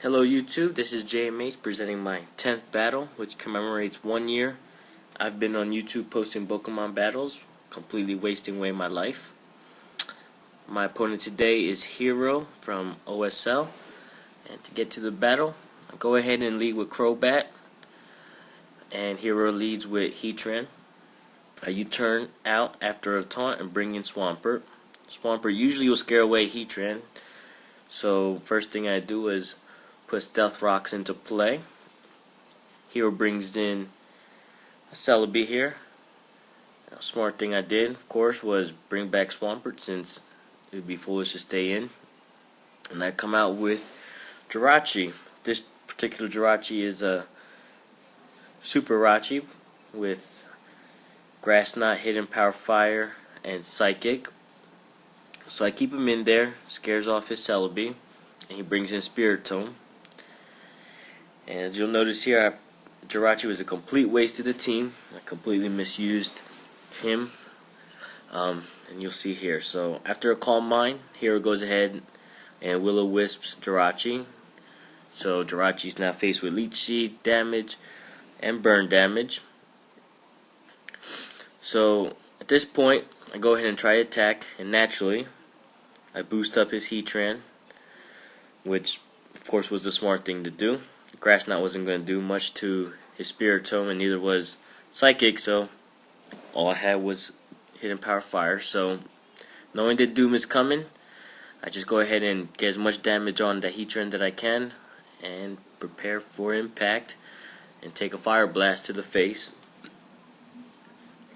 Hello YouTube, this is JmH presenting my 10th battle, which commemorates 1 year. I've been on YouTube posting Pokemon battles, completely wasting away my life. My opponent today is Hero from OSL, and to get to the battle, I go ahead and lead with Crobat, and Hero leads with Heatran. You turn out after a taunt and bring in Swampert. Swampert usually will scare away Heatran, so first thing I do is put Stealth Rocks into play. Hero brings in a Celebi here. A smart thing I did, of course, was bring back Swampert since it would be foolish to stay in. And I come out with Jirachi. This particular Jirachi is a Super Rachi with Grass Knot, Hidden Power Fire, and Psychic. So I keep him in there, scares off his Celebi, and he brings in Spiritomb. And as you'll notice here, Jirachi was a complete waste of the team. I completely misused him. And you'll see here. So after a Calm Mind, Hero goes ahead and Will-O-Wisps Jirachi. So Jirachi's now faced with Leech Seed damage and burn damage. So at this point, I go ahead and try to attack, and naturally, I boost up his Heatran, which of course was the smart thing to do. Grass Knot wasn't going to do much to his Spiritomb, and neither was Psychic, so all I had was Hidden Power Fire. So knowing that Doom is coming, I just go ahead and get as much damage on the Heatran that I can and prepare for impact and take a Fire Blast to the face.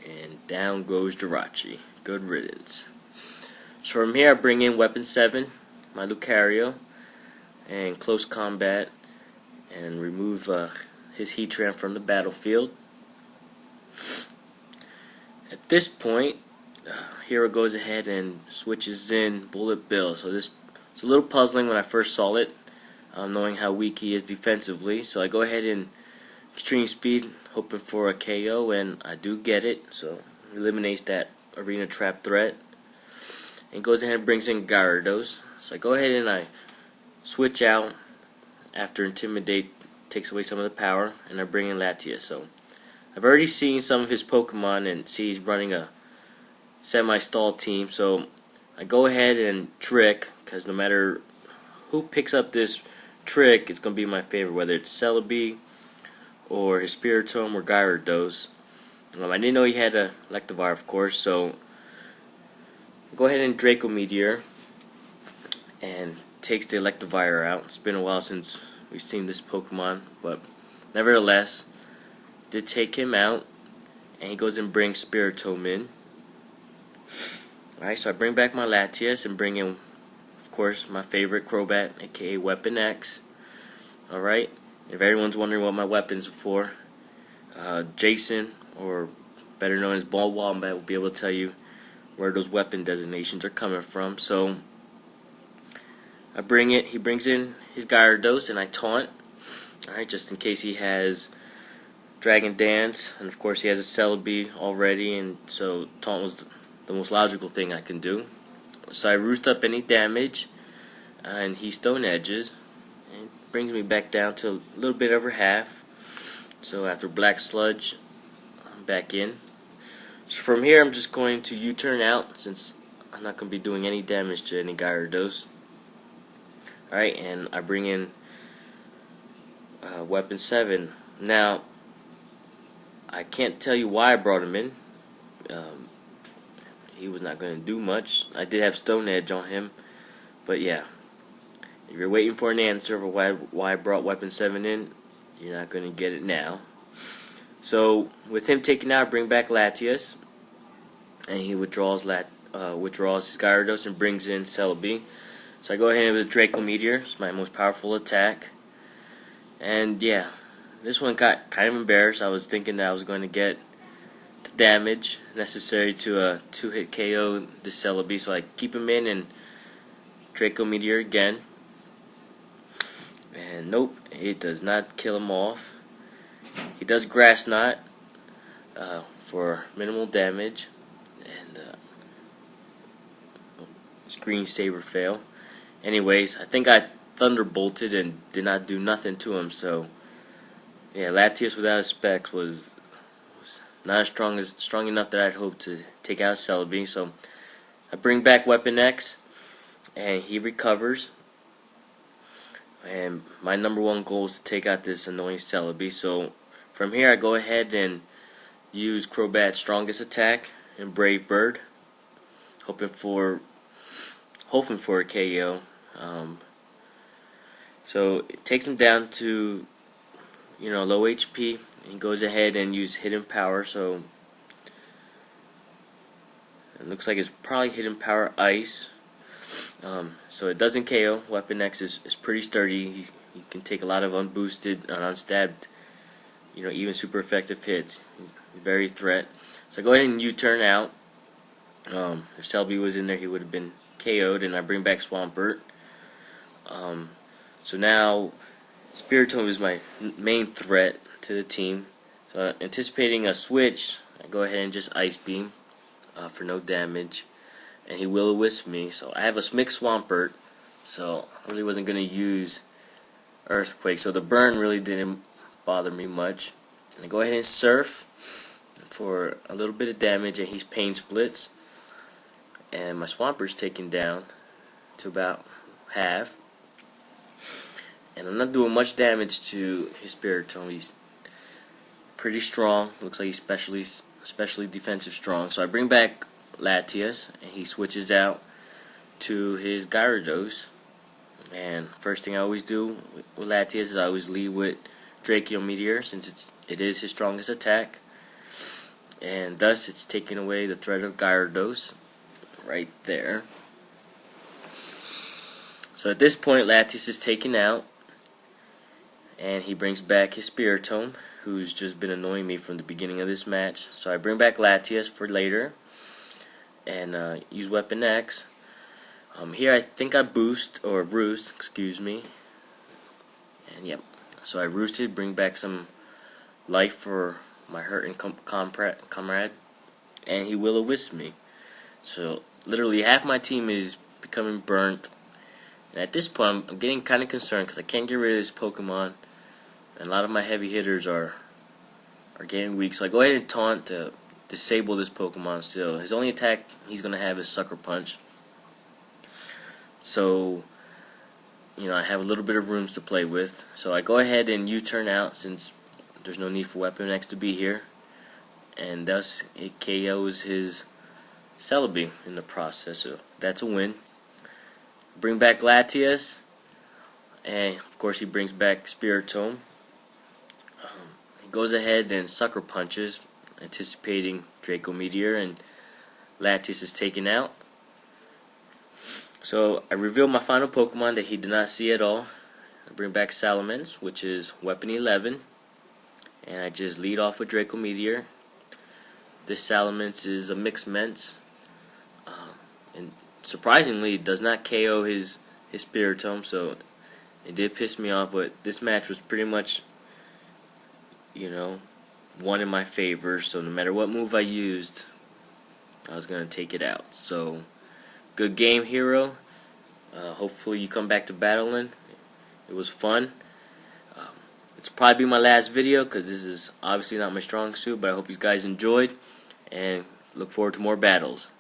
And down goes Jirachi. Good riddance. So from here I bring in Weapon 7, my Lucario, and Close Combat, and remove his Heatran from the battlefield. At this point, Hero goes ahead and switches in Bullet Bill. So this it's a little puzzling when I first saw it, knowing how weak he is defensively. So I go ahead and Extreme Speed, hoping for a KO, and I do get it. So eliminates that Arena Trap threat, and goes ahead and brings in Gyarados. So I go ahead and I switch out after Intimidate takes away some of the power, and I bring in Latias. So I've already seen some of his Pokemon and see he's running a semi-stall team, so I go ahead and Trick, because no matter who picks up this Trick, it's going to be my favorite, whether it's Celebi or his Spiritomb or Gyarados. I didn't know he had a Electivire, of course, so go ahead and Draco Meteor and takes the Electivire out. It's been a while since we've seen this Pokemon, but nevertheless, did take him out, and he goes and brings Spiritomb in. Alright, so I bring back my Latias and bring in, of course, my favorite Crobat, aka Weapon X. Alright, if everyone's wondering what my weapons are for, Jason, or better known as Ball Wombat, will be able to tell you where those weapon designations are coming from. So I bring it, he brings in his Gyarados, and I taunt, alright, just in case he has Dragon Dance, and of course he has a Celebi already, and so taunt was the most logical thing I can do. So I roost up any damage, and he Stone Edges, and brings me back down to a little bit over half. So after Black Sludge, I'm back in. So from here I'm just going to U-turn out, since I'm not going to be doing any damage to any Gyarados. Alright, and I bring in Weapon 7. Now, I can't tell you why I brought him in. He was not going to do much. I did have Stone Edge on him, but yeah. If you're waiting for an answer for why I brought Weapon 7 in, you're not going to get it now. So, with him taken out, I bring back Latias, and he withdraws his Gyarados and brings in Celebi. So I go ahead with Draco Meteor. It's my most powerful attack. And yeah, this one got kind of embarrassed. I was thinking that I was going to get the damage necessary to two-hit KO the Celebi. So I keep him in and Draco Meteor again. And nope, it does not kill him off. He does Grass Knot for minimal damage. And Screensaver fail. Anyways, I think I thunderbolted and did not do nothing to him. So yeah, Latias without his specs was not strong enough that I'd hoped to take out Celebi. So I bring back Weapon X, and he recovers. And my number one goal is to take out this annoying Celebi. So from here, I go ahead and use Crobat's strongest attack and Brave Bird, hoping for a KO. So it takes him down to low HP. He goes ahead and use Hidden Power. So it looks like it's probably Hidden Power Ice. So it doesn't KO. Weapon X is pretty sturdy. He can take a lot of unboosted and unstabbed, even super effective hits. Very threat. So I go ahead and U-turn out. If Celebi was in there, he would have been KO'd, and I bring back Swampert. So now Spiritomb is my main threat to the team. So anticipating a switch, I go ahead and just Ice Beam for no damage, and he Will-O-Wisp me. So I have a mixed Swampert, so I really wasn't going to use Earthquake. So the burn really didn't bother me much. And I go ahead and Surf for a little bit of damage, and he's Pain Splits. And my Swampert's taken down to about half. And I'm not doing much damage to his Spiritomb. He's pretty strong. Looks like he's especially defensive strong. So I bring back Latias, and he switches out to his Gyarados. And first thing I always do with Latias is I always lead with Draco Meteor, since it is his strongest attack. And thus it's taking away the threat of Gyarados right there. So at this point, Latias is taken out, and he brings back his Spiritomb, who's just been annoying me from the beginning of this match. So I bring back Latias for later, and use Weapon X. Here I think I roost, excuse me. And yep, so I roosted, bring back some life for my hurting comrade, and he Will-O-Wisp me. So literally half my team is becoming burnt, and at this point I'm getting kind of concerned because I can't get rid of this Pokemon, and a lot of my heavy hitters are getting weak. So I go ahead and taunt to disable this Pokemon still. His only attack he's going to have is Sucker Punch. So I have a little bit of rooms to play with. So I go ahead and U-turn out, since there's no need for Weapon X to be here, and thus it KOs his Celebi in the process. So that's a win. Bring back Latias, and of course he brings back Spiritomb. He goes ahead and Sucker Punches, anticipating Draco Meteor, and Latias is taken out. So I reveal my final Pokemon that he did not see at all. I bring back Salamence, which is Weapon 11, and I just lead off with Draco Meteor. This Salamence is a Mixed Ments, and surprisingly it does not KO his Spiritomb, so it did piss me off, but this match was pretty much one in my favor. So no matter what move I used, I was going to take it out. So good game, Hero. Hopefully you come back to battling. It was fun. It's probably be my last video because this is obviously not my strong suit, but I hope you guys enjoyed and look forward to more battles.